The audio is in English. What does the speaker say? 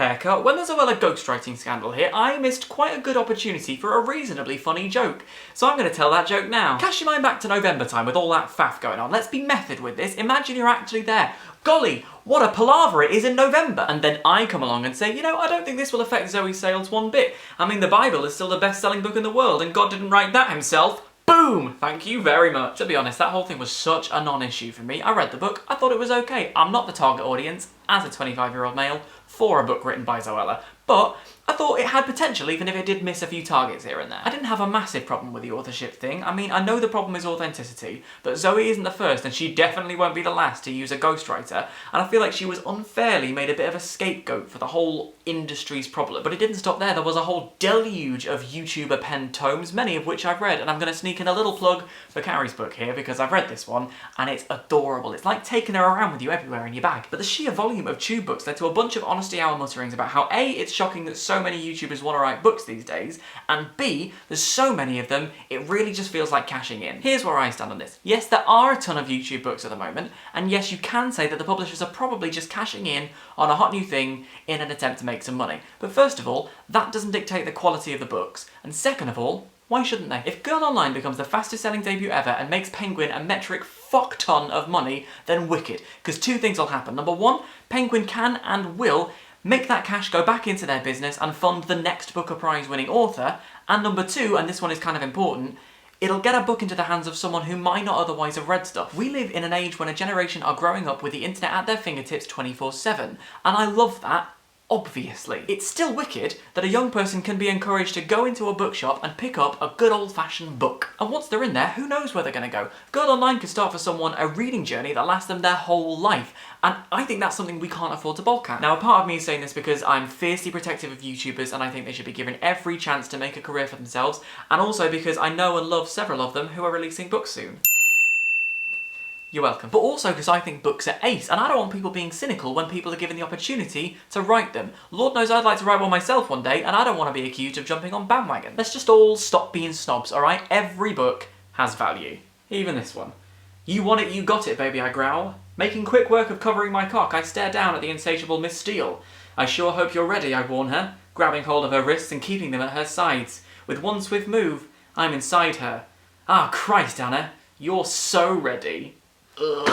Haircut. When there's a ghostwriting scandal here, I missed quite a good opportunity for a reasonably funny joke. So I'm going to tell that joke now. Cast your mind back to November time with all that faff going on. Let's be method with this. Imagine you're actually there. Golly, what a palaver it is in November. And then I come along and say, you know, I don't think this will affect Zoe's sales one bit. I mean, the Bible is still the best-selling book in the world, and God didn't write that himself. Boom! Thank you very much. To be honest, that whole thing was such a non-issue for me. I read the book, I thought it was okay. I'm not the target audience, as a 25-year-old male, for a book written by Zoella, but I thought it had potential even if it did miss a few targets here and there. I didn't have a massive problem with the authorship thing. I mean, I know the problem is authenticity, but Zoe isn't the first and she definitely won't be the last to use a ghostwriter, and I feel like she was unfairly made a bit of a scapegoat for the whole industry's problem. But it didn't stop there. There was a whole deluge of YouTuber penned tomes, many of which I've read, and I'm going to sneak in a little plug for Carrie's book here because I've read this one and it's adorable. It's like taking her around with you everywhere in your bag. But the sheer volume of Tube books led to a bunch of honesty hour mutterings about how A, it's shocking that so many YouTubers want to write books these days, and B, there's so many of them, it really just feels like cashing in. Here's where I stand on this. Yes, there are a ton of YouTube books at the moment, and yes, you can say that the publishers are probably just cashing in on a hot new thing in an attempt to make some money. But first of all, that doesn't dictate the quality of the books, and second of all, why shouldn't they? If Girl Online becomes the fastest selling debut ever and makes Penguin a metric fuck ton of money, then wicked. Because two things will happen. Number one, Penguin can and will make that cash go back into their business and fund the next Booker Prize winning author. And number two, and this one is kind of important, it'll get a book into the hands of someone who might not otherwise have read stuff. We live in an age when a generation are growing up with the internet at their fingertips 24/7. And I love that. Obviously. It's still wicked that a young person can be encouraged to go into a bookshop and pick up a good old-fashioned book. And once they're in there, who knows where they're going to go? Girl Online could start for someone a reading journey that lasts them their whole life. And I think that's something we can't afford to balk at. Now, a part of me is saying this because I'm fiercely protective of YouTubers and I think they should be given every chance to make a career for themselves, and also because I know and love several of them who are releasing books soon. You're welcome. But also because I think books are ace, and I don't want people being cynical when people are given the opportunity to write them. Lord knows I'd like to write one myself one day, and I don't want to be accused of jumping on bandwagon. Let's just all stop being snobs, alright? Every book has value. Even this one. You want it, you got it, baby, I growl. Making quick work of covering my cock, I stare down at the insatiable Miss Steele. I sure hope you're ready, I warn her, grabbing hold of her wrists and keeping them at her sides. With one swift move, I'm inside her. Ah, Christ, Anna, you're so ready. Ugh.